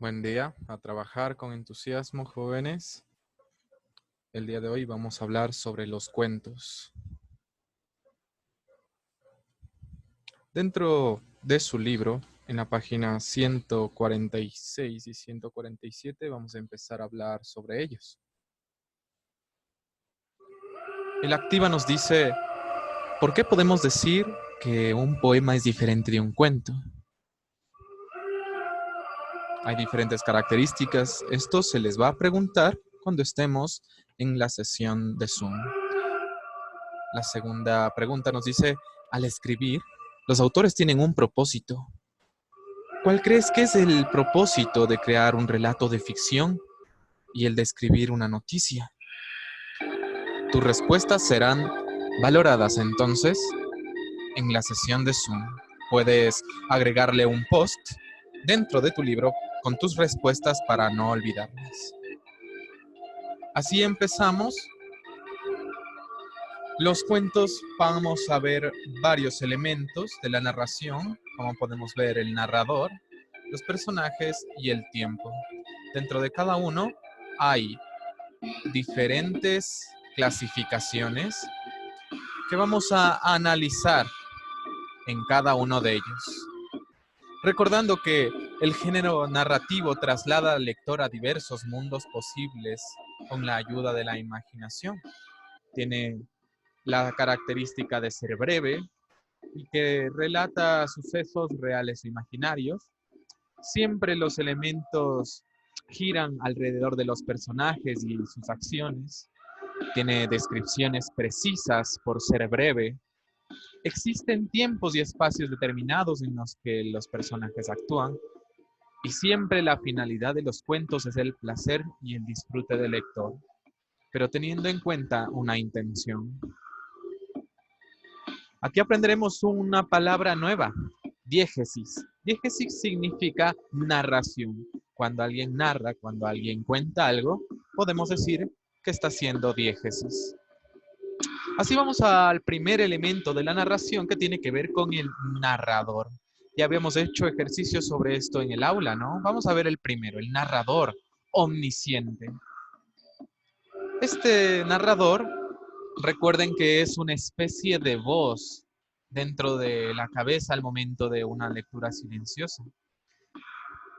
Buen día, a trabajar con entusiasmo, jóvenes. El día de hoy vamos a hablar sobre los cuentos. Dentro de su libro, en la página 146 y 147, vamos a empezar a hablar sobre ellos. El Activa nos dice, ¿por qué podemos decir que un poema es diferente de un cuento? Hay diferentes características. Esto se les va a preguntar cuando estemos en la sesión de Zoom. La segunda pregunta nos dice, al escribir, los autores tienen un propósito. ¿Cuál crees que es el propósito de crear un relato de ficción y el de escribir una noticia? Tus respuestas serán valoradas entonces en la sesión de Zoom. Puedes agregarle un post dentro de tu libro con tus respuestas para no olvidarlas. Así empezamos. Los cuentos, vamos a ver varios elementos de la narración, como podemos ver el narrador, los personajes y el tiempo. Dentro de cada uno hay diferentes clasificaciones que vamos a analizar en cada uno de ellos. Recordando que el género narrativo traslada al lector a diversos mundos posibles con la ayuda de la imaginación. Tiene la característica de ser breve y que relata sucesos reales o imaginarios. Siempre los elementos giran alrededor de los personajes y sus acciones. Tiene descripciones precisas por ser breve. Existen tiempos y espacios determinados en los que los personajes actúan. Y siempre la finalidad de los cuentos es el placer y el disfrute del lector, pero teniendo en cuenta una intención. Aquí aprenderemos una palabra nueva, diégesis. Diégesis significa narración. Cuando alguien narra, cuando alguien cuenta algo, podemos decir que está haciendo diégesis. Así vamos al primer elemento de la narración que tiene que ver con el narrador. Ya habíamos hecho ejercicios sobre esto en el aula, ¿no? Vamos a ver el primero, el narrador omnisciente. Este narrador, recuerden que es una especie de voz dentro de la cabeza al momento de una lectura silenciosa.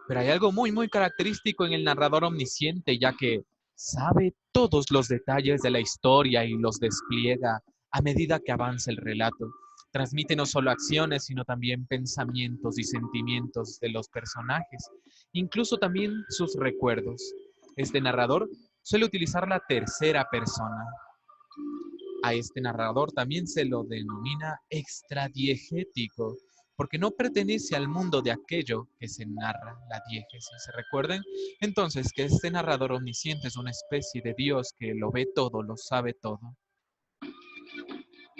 Pero hay algo muy característico en el narrador omnisciente, ya que sabe todos los detalles de la historia y los despliega a medida que avanza el relato. Transmite no solo acciones, sino también pensamientos y sentimientos de los personajes, incluso también sus recuerdos. Este narrador suele utilizar la tercera persona. A este narrador también se lo denomina extradiegético, porque no pertenece al mundo de aquello que se narra, la diégesis. ¿Se recuerden? Entonces, que este narrador omnisciente es una especie de Dios que lo ve todo, lo sabe todo.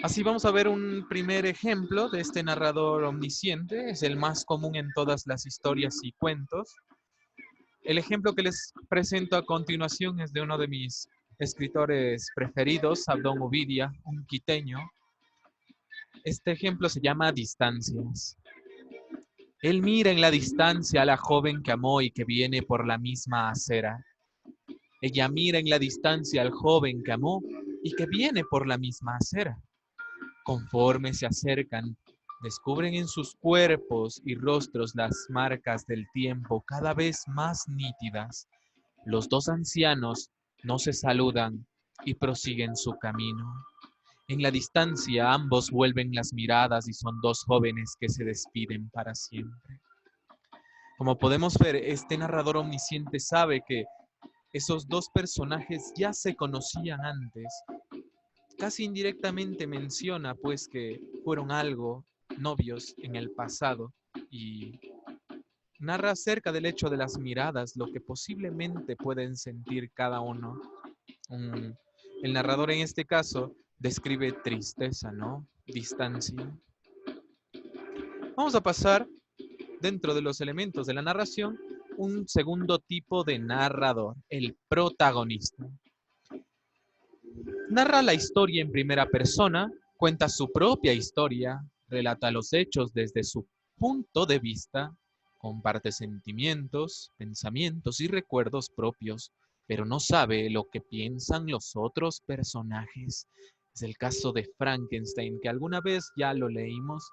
Así vamos a ver un primer ejemplo de este narrador omnisciente, es el más común en todas las historias y cuentos. El ejemplo que les presento a continuación es de uno de mis escritores preferidos, Abdón Ovidia, un quiteño. Este ejemplo se llama Distancias. Él mira en la distancia a la joven que amó y que viene por la misma acera. Ella mira en la distancia al joven que amó y que viene por la misma acera. Conforme se acercan, descubren en sus cuerpos y rostros las marcas del tiempo cada vez más nítidas. Los dos ancianos no se saludan y prosiguen su camino. En la distancia ambos vuelven las miradas y son dos jóvenes que se despiden para siempre. Como podemos ver, este narrador omnisciente sabe que esos dos personajes ya se conocían antes. Casi indirectamente menciona pues que fueron algo novios en el pasado y narra acerca del hecho de las miradas, lo que posiblemente pueden sentir cada uno. El narrador en este caso describe tristeza, ¿no? Distancia. Vamos a pasar, dentro de los elementos de la narración, un segundo tipo de narrador, el protagonista. Narra la historia en primera persona, cuenta su propia historia, relata los hechos desde su punto de vista, comparte sentimientos, pensamientos y recuerdos propios, pero no sabe lo que piensan los otros personajes. Es el caso de Frankenstein, que alguna vez ya lo leímos.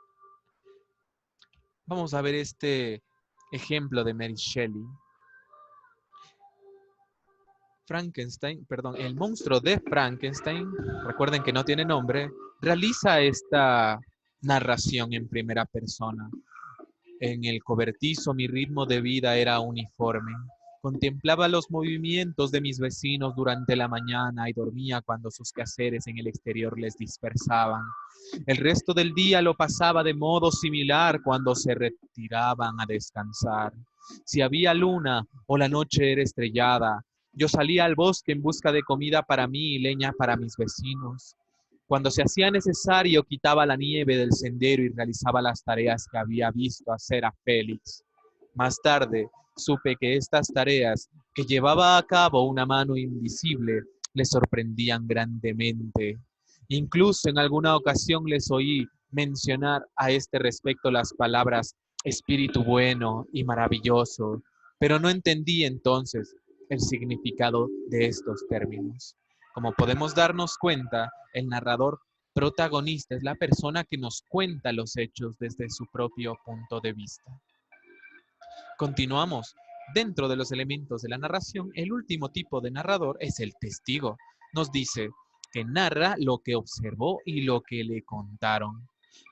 Vamos a ver este ejemplo de Mary Shelley. Frankenstein, perdón, el monstruo de Frankenstein, recuerden que no tiene nombre, realiza esta narración en primera persona. En el cobertizo mi ritmo de vida era uniforme. Contemplaba los movimientos de mis vecinos durante la mañana y dormía cuando sus quehaceres en el exterior les dispersaban. El resto del día lo pasaba de modo similar cuando se retiraban a descansar. Si había luna o la noche era estrellada, yo salía al bosque en busca de comida para mí y leña para mis vecinos. Cuando se hacía necesario, quitaba la nieve del sendero y realizaba las tareas que había visto hacer a Félix. Más tarde, supe que estas tareas, que llevaba a cabo una mano invisible, le sorprendían grandemente. Incluso en alguna ocasión les oí mencionar a este respecto las palabras espíritu bueno y maravilloso, pero no entendí entonces el significado de estos términos. Como podemos darnos cuenta, el narrador protagonista es la persona que nos cuenta los hechos desde su propio punto de vista. Continuamos. Dentro de los elementos de la narración, el último tipo de narrador es el testigo. Nos dice que narra lo que observó y lo que le contaron.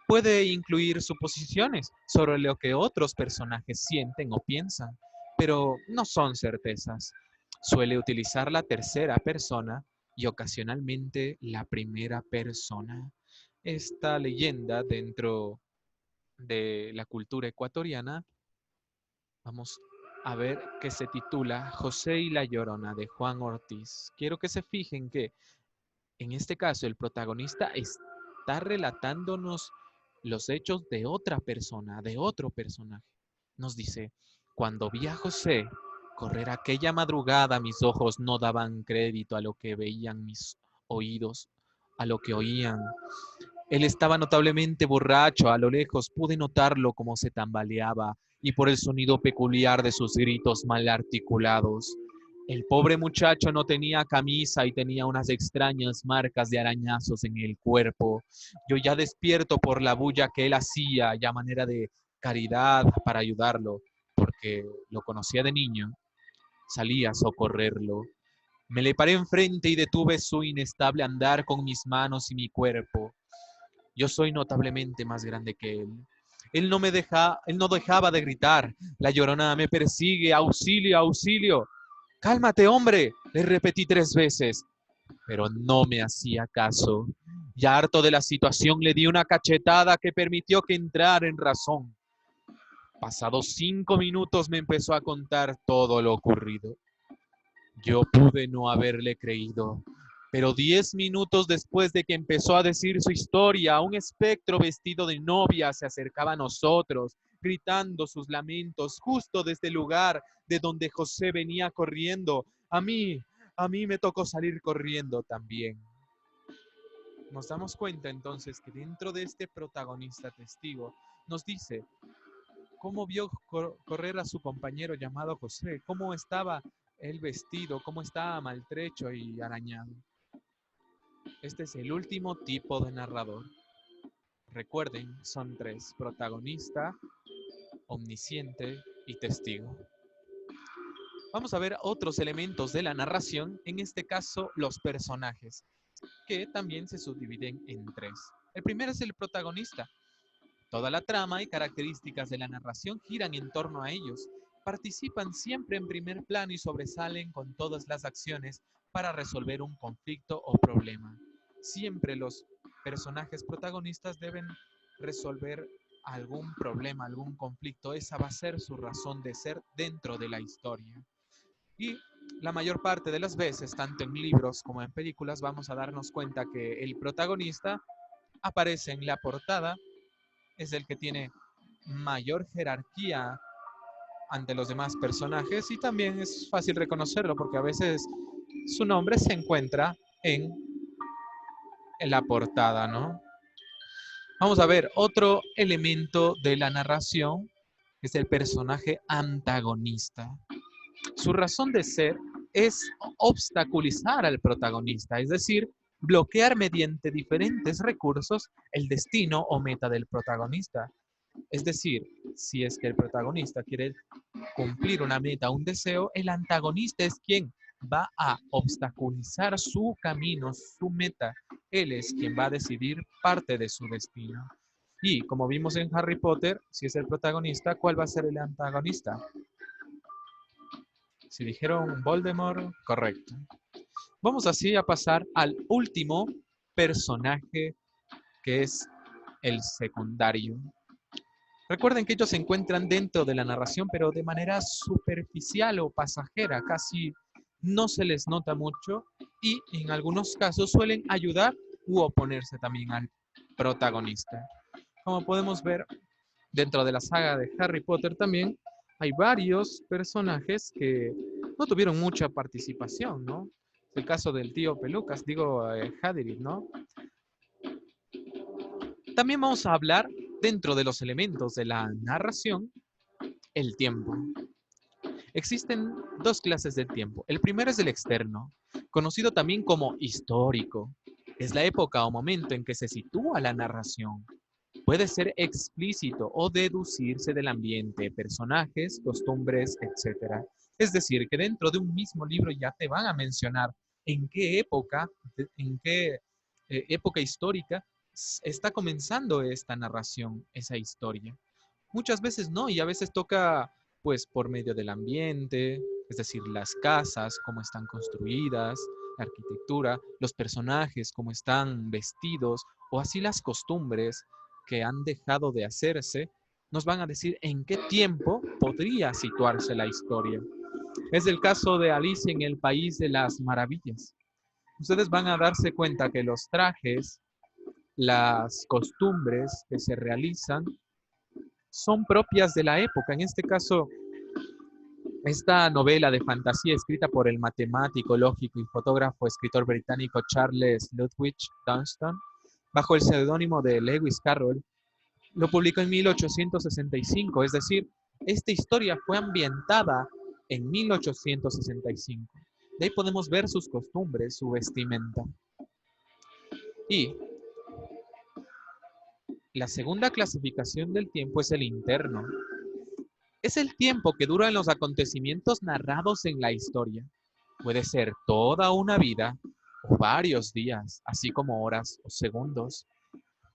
Puede incluir suposiciones sobre lo que otros personajes sienten o piensan, pero no son certezas. Suele utilizar la tercera persona y ocasionalmente la primera persona. Esta leyenda dentro de la cultura ecuatoriana, vamos a ver, que se titula José y la Llorona de Juan Ortiz. Quiero que se fijen que en este caso el protagonista está relatándonos los hechos de otra persona, de otro personaje. Nos dice, cuando vi a José correr aquella madrugada, mis ojos no daban crédito a lo que veían, mis oídos a lo que oían. Él estaba notablemente borracho, a lo lejos pude notarlo como se tambaleaba y por el sonido peculiar de sus gritos mal articulados. El pobre muchacho no tenía camisa y tenía unas extrañas marcas de arañazos en el cuerpo. Yo ya despierto por la bulla que él hacía, ya manera de caridad para ayudarlo, porque lo conocía de niño, salí a socorrerlo. Me le paré enfrente y detuve su inestable andar con mis manos y mi cuerpo. Yo soy notablemente más grande que él. Él no dejaba de gritar. La Llorona me persigue, auxilio, auxilio. Cálmate, hombre, le repetí 3 veces, pero no me hacía caso. Ya harto de la situación, le di una cachetada que permitió que entrara en razón. Pasados 5 minutos me empezó a contar todo lo ocurrido. Yo pude no haberle creído, pero 10 minutos después de que empezó a decir su historia, un espectro vestido de novia se acercaba a nosotros, gritando sus lamentos justo desde el lugar de donde José venía corriendo. A mí me tocó salir corriendo también. Nos damos cuenta entonces que dentro de este protagonista testigo nos dice cómo vio correr a su compañero llamado José, cómo estaba él vestido, cómo estaba maltrecho y arañado. Este es el último tipo de narrador. Recuerden, son 3, protagonista, omnisciente y testigo. Vamos a ver otros elementos de la narración, en este caso los personajes, que también se subdividen en 3. El primero es el protagonista. Toda la trama y características de la narración giran en torno a ellos. Participan siempre en primer plano y sobresalen con todas las acciones para resolver un conflicto o problema. Siempre los personajes protagonistas deben resolver algún problema, algún conflicto. Esa va a ser su razón de ser dentro de la historia. Y la mayor parte de las veces, tanto en libros como en películas, vamos a darnos cuenta que el protagonista aparece en la portada, es el que tiene mayor jerarquía ante los demás personajes y también es fácil reconocerlo porque a veces su nombre se encuentra en la portada, ¿no? Vamos a ver otro elemento de la narración es el personaje antagonista. Su razón de ser es obstaculizar al protagonista, es decir, bloquear mediante diferentes recursos el destino o meta del protagonista. Es decir, si es que el protagonista quiere cumplir una meta, un deseo, el antagonista es quien va a obstaculizar su camino, su meta. Él es quien va a decidir parte de su destino. Y como vimos en Harry Potter, si es el protagonista, ¿cuál va a ser el antagonista? Si dijeron Voldemort, correcto. Vamos así a pasar al último personaje, que es el secundario. Recuerden que ellos se encuentran dentro de la narración, pero de manera superficial o pasajera, casi no se les nota mucho y en algunos casos suelen ayudar u oponerse también al protagonista. Como podemos ver, dentro de la saga de Harry Potter también hay varios personajes que no tuvieron mucha participación, ¿no? El caso del tío Pelucas, digo, Hagrid, ¿no? También vamos a hablar dentro de los elementos de la narración, el tiempo. Existen dos clases de tiempo. El primero es el externo, conocido también como histórico. Es la época o momento en que se sitúa la narración. Puede ser explícito o deducirse del ambiente, personajes, costumbres, etc. Es decir, que dentro de un mismo libro ya te van a mencionar en qué época histórica está comenzando esta narración, esa historia. Muchas veces no, y a veces toca pues por medio del ambiente, es decir, las casas, cómo están construidas, la arquitectura, los personajes, cómo están vestidos, o así las costumbres que han dejado de hacerse, nos van a decir en qué tiempo podría situarse la historia. Es el caso de Alicia en el País de las Maravillas. Ustedes van a darse cuenta que los trajes, las costumbres que se realizan son propias de la época. En este caso, esta novela de fantasía escrita por el matemático, lógico y fotógrafo escritor británico Charles Ludwig Dunstan, bajo el seudónimo de Lewis Carroll, lo publicó en 1865, es decir, esta historia fue ambientada en 1865. De ahí podemos ver sus costumbres, su vestimenta. Y la segunda clasificación del tiempo es el interno. Es el tiempo que duran los acontecimientos narrados en la historia. Puede ser toda una vida o varios días, así como horas o segundos.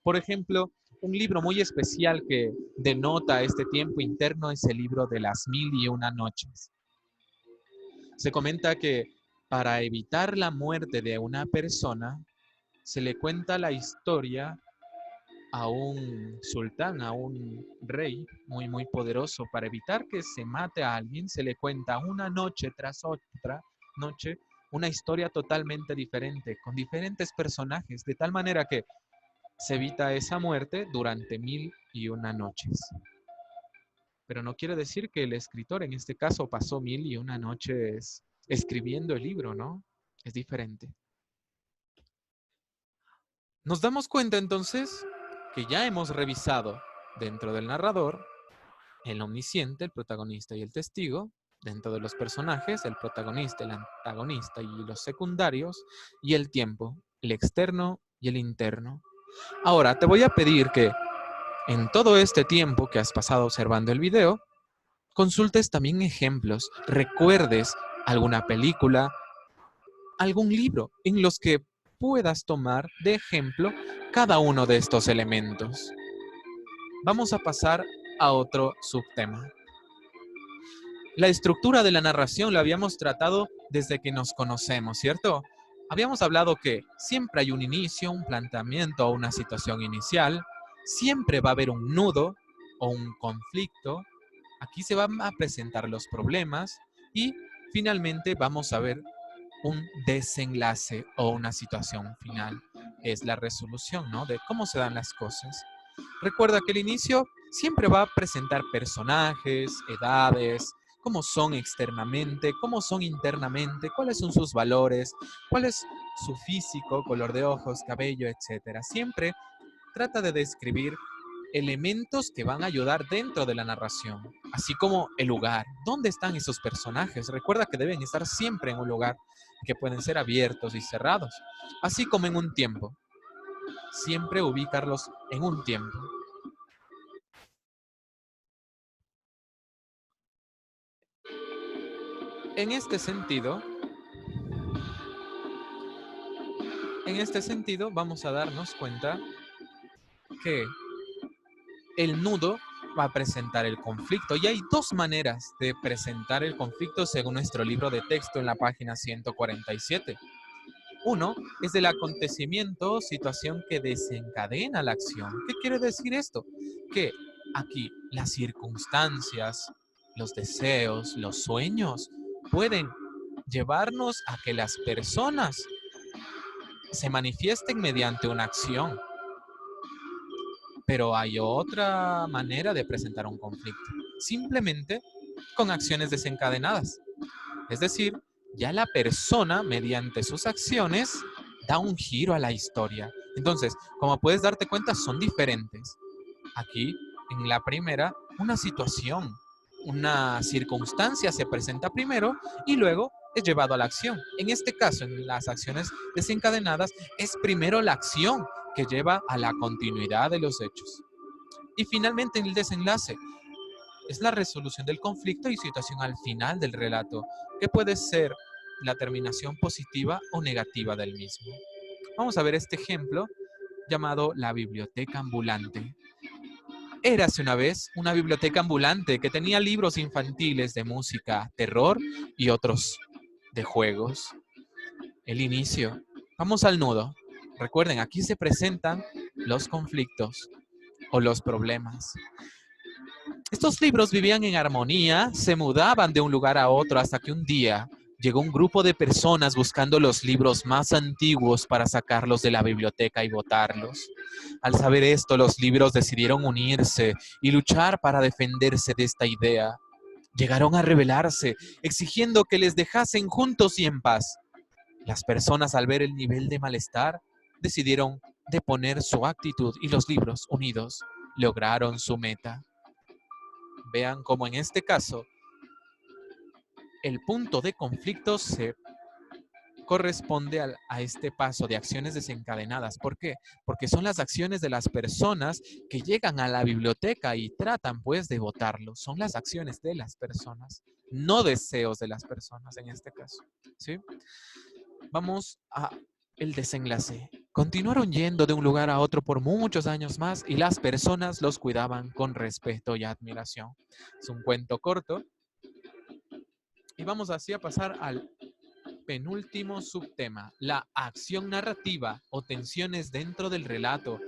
Por ejemplo, un libro muy especial que denota este tiempo interno es el libro de las 1001 noches. Se comenta que para evitar la muerte de una persona, se le cuenta la historia a un sultán, a un rey muy poderoso. Para evitar que se mate a alguien, se le cuenta una noche tras otra noche una historia totalmente diferente, con diferentes personajes, de tal manera que se evita esa muerte durante 1001 noches. Pero no quiere decir que el escritor en este caso pasó 1001 noches escribiendo el libro, ¿no? Es diferente. Nos damos cuenta entonces que ya hemos revisado dentro del narrador el omnisciente, el protagonista y el testigo, dentro de los personajes, el protagonista, el antagonista y los secundarios, y el tiempo, el externo y el interno. Ahora, te voy a pedir que en todo este tiempo que has pasado observando el video, consultes también ejemplos, recuerdes alguna película, algún libro en los que puedas tomar de ejemplo cada uno de estos elementos. Vamos a pasar a otro subtema. La estructura de la narración la habíamos tratado desde que nos conocemos, ¿cierto? Habíamos hablado que siempre hay un inicio, un planteamiento o una situación inicial, siempre va a haber un nudo o un conflicto, aquí se van a presentar los problemas y finalmente vamos a ver un desenlace o una situación final. Es la resolución, ¿no? De cómo se dan las cosas. Recuerda que el inicio siempre va a presentar personajes, edades, cómo son externamente, cómo son internamente, cuáles son sus valores, cuál es su físico, color de ojos, cabello, etc. Siempre trata de describir elementos que van a ayudar dentro de la narración, así como el lugar. ¿Dónde están esos personajes? Recuerda que deben estar siempre en un lugar, que pueden ser abiertos y cerrados, así como en un tiempo. Siempre ubicarlos en un tiempo. En este sentido, vamos a darnos cuenta que el nudo va a presentar el conflicto. Y hay dos maneras de presentar el conflicto según nuestro libro de texto en la página 147. Uno es el acontecimiento o situación que desencadena la acción. ¿Qué quiere decir esto? Que aquí las circunstancias, los deseos, los sueños pueden llevarnos a que las personas se manifiesten mediante una acción. Pero hay otra manera de presentar un conflicto, simplemente con acciones desencadenadas. Es decir, ya la persona, mediante sus acciones, da un giro a la historia. Entonces, como puedes darte cuenta, son diferentes. Aquí, en la primera, una situación, una circunstancia se presenta primero y luego es llevado a la acción. En este caso, en las acciones desencadenadas, es primero la acción que lleva a la continuidad de los hechos. Y finalmente, en el desenlace, es la resolución del conflicto y situación al final del relato, que puede ser la terminación positiva o negativa del mismo. Vamos a ver este ejemplo llamado la biblioteca ambulante. Érase una vez una biblioteca ambulante que tenía libros infantiles de música, terror y otros de juegos. El inicio. Vamos al nudo. Recuerden, aquí se presentan los conflictos o los problemas. Estos libros vivían en armonía, se mudaban de un lugar a otro hasta que un día llegó un grupo de personas buscando los libros más antiguos para sacarlos de la biblioteca y botarlos. Al saber esto, los libros decidieron unirse y luchar para defenderse de esta idea. Llegaron a rebelarse, exigiendo que les dejasen juntos y en paz. Las personas, al ver el nivel de malestar, decidieron deponer su actitud y los libros, unidos, lograron su meta. Vean cómo en este caso el punto de conflicto se corresponde a este paso de acciones desencadenadas. ¿Por qué? Porque son las acciones de las personas que llegan a la biblioteca y tratan pues de votarlo. Son las acciones de las personas, no deseos de las personas en este caso. ¿Sí? Vamos a el desenlace. Continuaron yendo de un lugar a otro por muchos años más y las personas los cuidaban con respeto y admiración. Es un cuento corto. Y vamos así a pasar al penúltimo subtema, la acción narrativa o tensiones dentro del relato.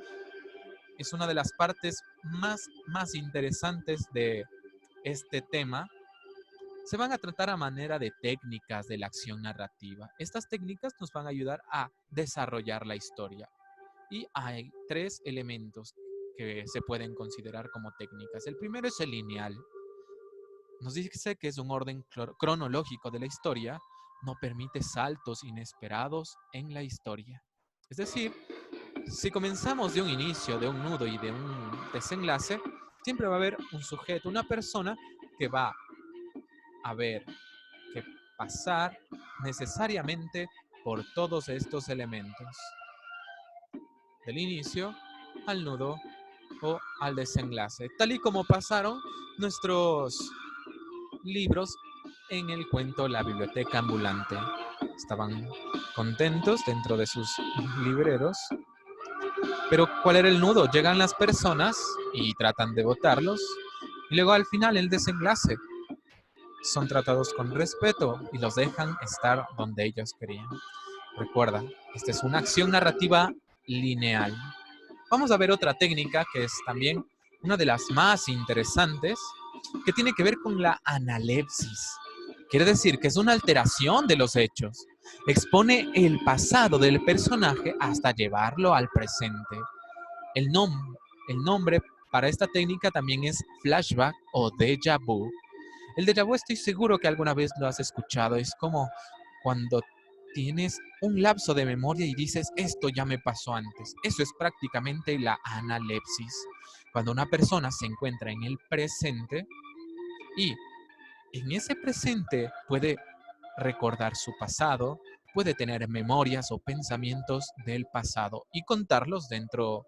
Es una de las partes más interesantes de este tema. Se van a tratar a manera de técnicas de la acción narrativa. Estas técnicas nos van a ayudar a desarrollar la historia. Y hay tres elementos que se pueden considerar como técnicas. El primero es el lineal. Nos dice que es un orden cronológico de la historia, no permite saltos inesperados en la historia. Es decir, si comenzamos de un inicio, de un nudo y de un desenlace, siempre va a haber un sujeto, una persona que va a ver que pasar necesariamente por todos estos elementos, del inicio al nudo o al desenlace, tal y como pasaron nuestros libros en el cuento La biblioteca ambulante. Estaban contentos dentro de sus libreros, pero ¿cuál era el nudo? Llegan las personas y tratan de votarlos, y luego al final el desenlace. Son tratados con respeto y los dejan estar donde ellos querían. Recuerda, esta es una acción narrativa lineal. Vamos a ver otra técnica que es también una de las más interesantes, que tiene que ver con la analepsis. Quiere decir que es una alteración de los hechos. Expone el pasado del personaje hasta llevarlo al presente. El, el nombre para esta técnica también es flashback o déjà vu. El déjà vu estoy seguro que alguna vez lo has escuchado. Es como cuando tienes un lapso de memoria y dices, esto ya me pasó antes. Eso es prácticamente la analepsis. cuando una persona se encuentra en el presente y en ese presente puede recordar su pasado, puede tener memorias o pensamientos del pasado y contarlos dentro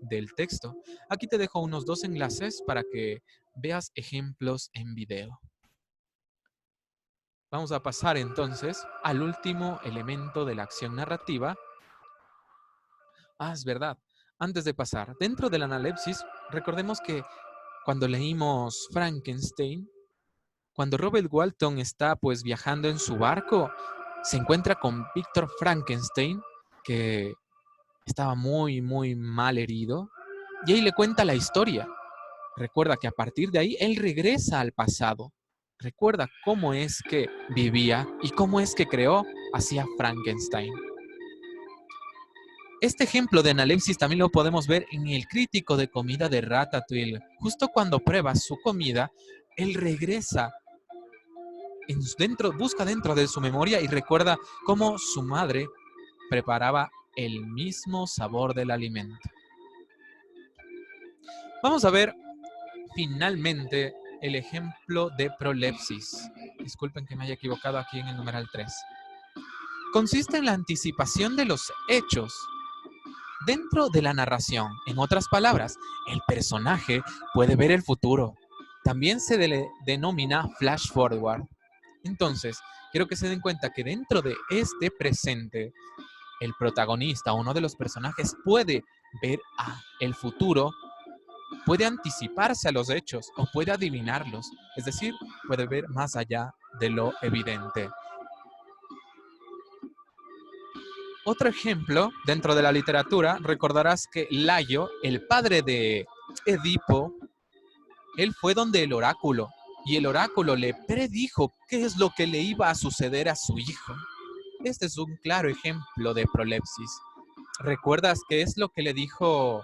del texto. Aquí te dejo unos 2 enlaces para que veas ejemplos en video. Vamos a pasar entonces al último elemento de la acción narrativa. Es verdad. Antes de pasar, dentro de la analepsis, recordemos que cuando leímos Frankenstein, cuando Robert Walton está pues viajando en su barco, se encuentra con Víctor Frankenstein, que estaba muy, muy mal herido, y ahí le cuenta la historia. Recuerda que a partir de ahí él regresa al pasado. Recuerda cómo es que vivía y cómo es que creó hacia Frankenstein. Este ejemplo de analepsis también lo podemos ver en el crítico de comida de Ratatouille. Justo cuando prueba su comida, él regresa, busca dentro de su memoria y recuerda cómo su madre preparaba el mismo sabor del alimento. Vamos a ver finalmente el ejemplo de prolepsis. Disculpen que me haya equivocado aquí en el numeral 3. Consiste en la anticipación de los hechos dentro de la narración. En otras palabras, el personaje puede ver el futuro. También se le denomina flash forward. Entonces, quiero que se den cuenta que dentro de este presente, el protagonista, uno de los personajes, puede ver el futuro, puede anticiparse a los hechos o puede adivinarlos. Es decir, puede ver más allá de lo evidente. Otro ejemplo, dentro de la literatura, recordarás que Layo, el padre de Edipo, él fue donde el oráculo, y el oráculo le predijo qué es lo que le iba a suceder a su hijo. Este es un claro ejemplo de prolepsis. ¿Recuerdas qué es lo que le dijo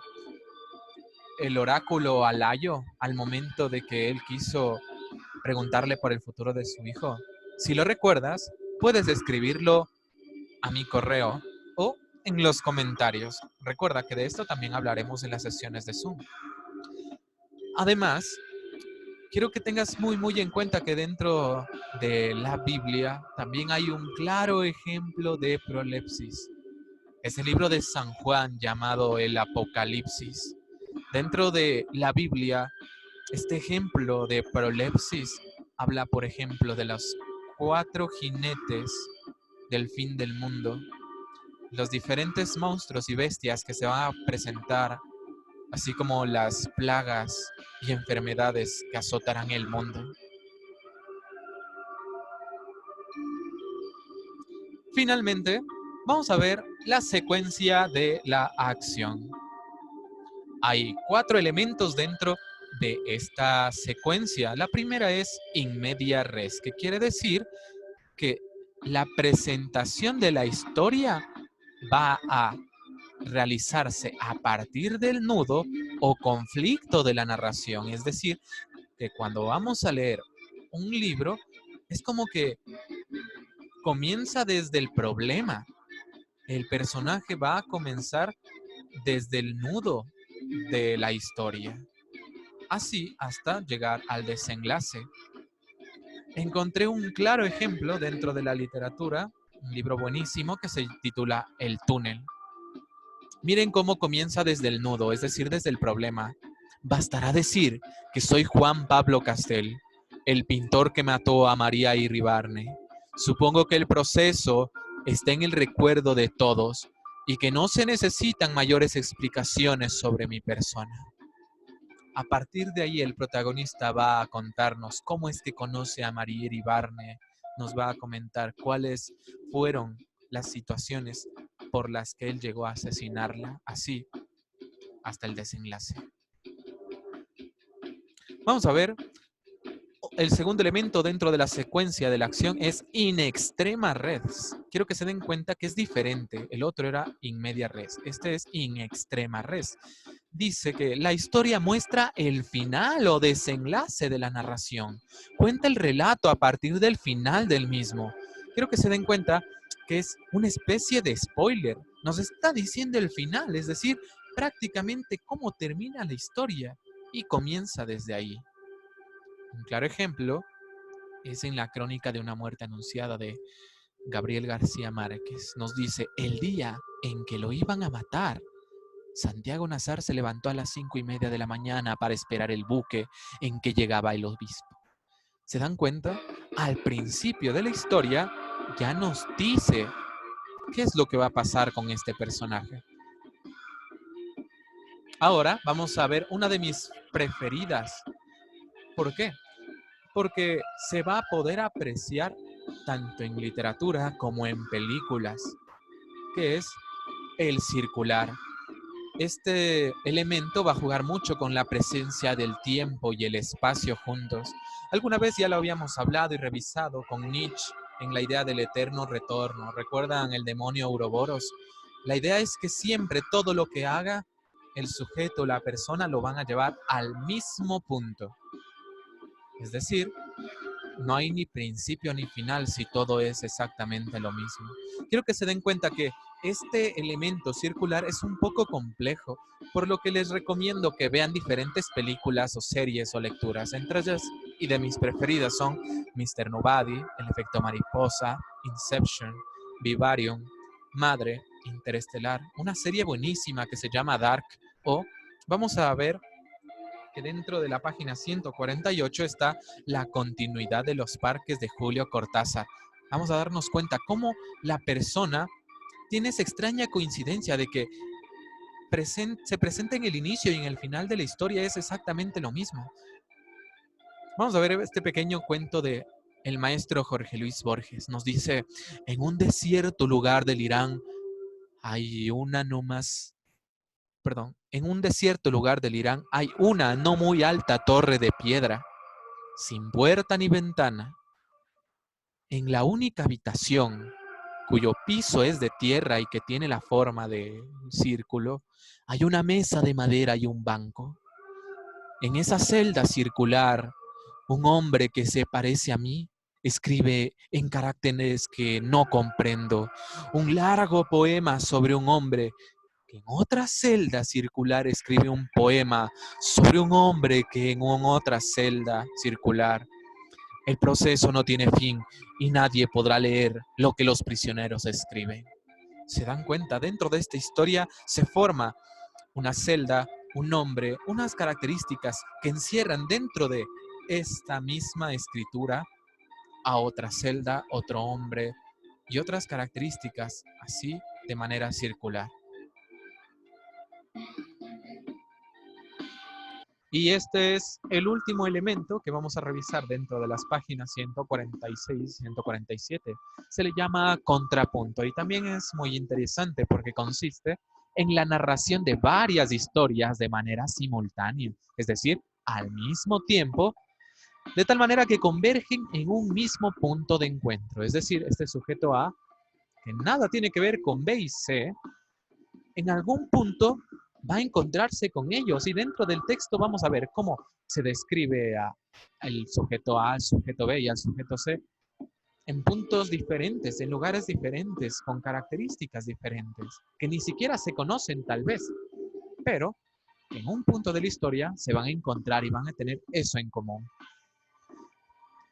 el oráculo a Layo al momento de que él quiso preguntarle por el futuro de su hijo? Si lo recuerdas, puedes escribirlo a mi correo o en los comentarios. Recuerda que de esto también hablaremos en las sesiones de Zoom. Además, quiero que tengas muy, muy en cuenta que dentro de la Biblia también hay un claro ejemplo de prolepsis. Es el libro de San Juan llamado el Apocalipsis. Dentro de la Biblia, este ejemplo de prolepsis habla, por ejemplo, de los 4 jinetes del fin del mundo, los diferentes monstruos y bestias que se van a presentar, así como las plagas y enfermedades que azotarán el mundo. Finalmente, vamos a ver la secuencia de la acción. Hay 4 elementos dentro de esta secuencia. La primera es in media res, que quiere decir que la presentación de la historia va a realizarse a partir del nudo o conflicto de la narración. Es decir, que cuando vamos a leer un libro, es como que comienza desde el problema. El personaje va a comenzar desde el nudo de la historia, así hasta llegar al desenlace. Encontré un claro ejemplo dentro de la literatura, un libro buenísimo que se titula El túnel. Miren cómo comienza desde el nudo, es decir, desde el problema. Bastará decir que soy Juan Pablo Castel, el pintor que mató a María Iribarne. Supongo que el proceso está en el recuerdo de todos y que no se necesitan mayores explicaciones sobre mi persona. A partir de ahí el protagonista va a contarnos cómo es que conoce a María Iribarne, nos va a comentar cuáles fueron las situaciones por las que él llegó a asesinarla, así hasta el desenlace. Vamos a ver, el segundo elemento dentro de la secuencia de la acción es in extrema res. Quiero que se den cuenta que es diferente. El otro era in media res. Este es in extrema res. Dice que la historia muestra el final o desenlace de la narración. Cuenta el relato a partir del final del mismo. Quiero que se den cuenta que es una especie de spoiler. Nos está diciendo el final, es decir, prácticamente cómo termina la historia y comienza desde ahí. Un claro ejemplo es en la crónica de una muerte anunciada de Gabriel García Márquez. Nos dice, el día en que lo iban a matar, Santiago Nazar se levantó a las 5:30 de la mañana para esperar el buque en que llegaba el obispo. ¿Se dan cuenta? Al principio de la historia ya nos dice qué es lo que va a pasar con este personaje. Ahora vamos a ver una de mis preferidas. ¿Por qué? Porque se va a poder apreciar tanto en literatura como en películas, que es el circular. Este elemento va a jugar mucho con la presencia del tiempo y el espacio juntos. Alguna vez ya lo habíamos hablado y revisado con Nietzsche en la idea del eterno retorno. ¿Recuerdan el demonio Ouroboros? La idea es que siempre todo lo que haga el sujeto, la persona, lo van a llevar al mismo punto. Es decir, no hay ni principio ni final si todo es exactamente lo mismo. Quiero que se den cuenta que este elemento circular es un poco complejo, por lo que les recomiendo que vean diferentes películas o series o lecturas. Entre ellas, y de mis preferidas, son Mr. Nobody, El efecto mariposa, Inception, Vivarium, Madre, Interestelar, una serie buenísima que se llama Dark, o vamos a ver que dentro de la página 148 está la continuidad de los parques de Julio Cortázar. Vamos a darnos cuenta cómo la persona tiene esa extraña coincidencia de que se presenta en el inicio y en el final de la historia es exactamente lo mismo. Vamos a ver este pequeño cuento de el maestro Jorge Luis Borges. Nos dice, en un desierto lugar del Irán hay una no más en un desierto lugar del Irán hay una no muy alta torre de piedra, sin puerta ni ventana. En la única habitación, cuyo piso es de tierra y que tiene la forma de un círculo, hay una mesa de madera y un banco. En esa celda circular, un hombre que se parece a mí escribe en caracteres que no comprendo un largo poema sobre un hombre que en otra celda circular escribe un poema sobre un hombre que en otra celda circular. El proceso no tiene fin y nadie podrá leer lo que los prisioneros escriben. ¿Se dan cuenta? Dentro de esta historia se forma una celda, un nombre, unas características que encierran dentro de esta misma escritura a otra celda, otro hombre y otras características, así de manera circular. Y este es el último elemento que vamos a revisar dentro de las páginas 146 y 147. Se le llama contrapunto y también es muy interesante porque consiste en la narración de varias historias de manera simultánea, es decir, al mismo tiempo, de tal manera que convergen en un mismo punto de encuentro. Es decir, este sujeto A, que nada tiene que ver con B y C, en algún punto va a encontrarse con ellos y dentro del texto vamos a ver cómo se describe al sujeto A, al sujeto B y al sujeto C en puntos diferentes, en lugares diferentes, con características diferentes, que ni siquiera se conocen tal vez, pero en un punto de la historia se van a encontrar y van a tener eso en común.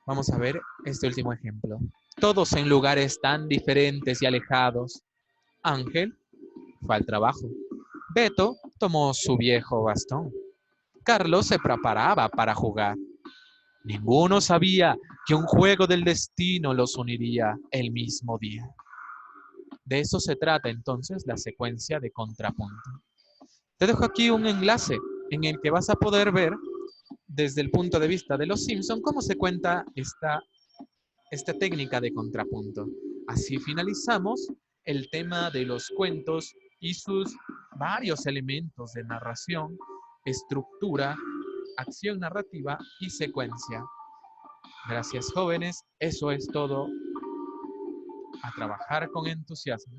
Vamos a ver este último ejemplo. Todos en lugares tan diferentes y alejados. Ángel fue al trabajo. Beto tomó su viejo bastón. Carlos se preparaba para jugar. Ninguno sabía que un juego del destino los uniría el mismo día. De eso se trata entonces la secuencia de contrapunto. Te dejo aquí un enlace en el que vas a poder ver desde el punto de vista de los Simpson cómo se cuenta esta técnica de contrapunto. Así finalizamos el tema de los cuentos y sus varios elementos de narración, estructura, acción narrativa y secuencia. Gracias, jóvenes. Eso es todo. A trabajar con entusiasmo.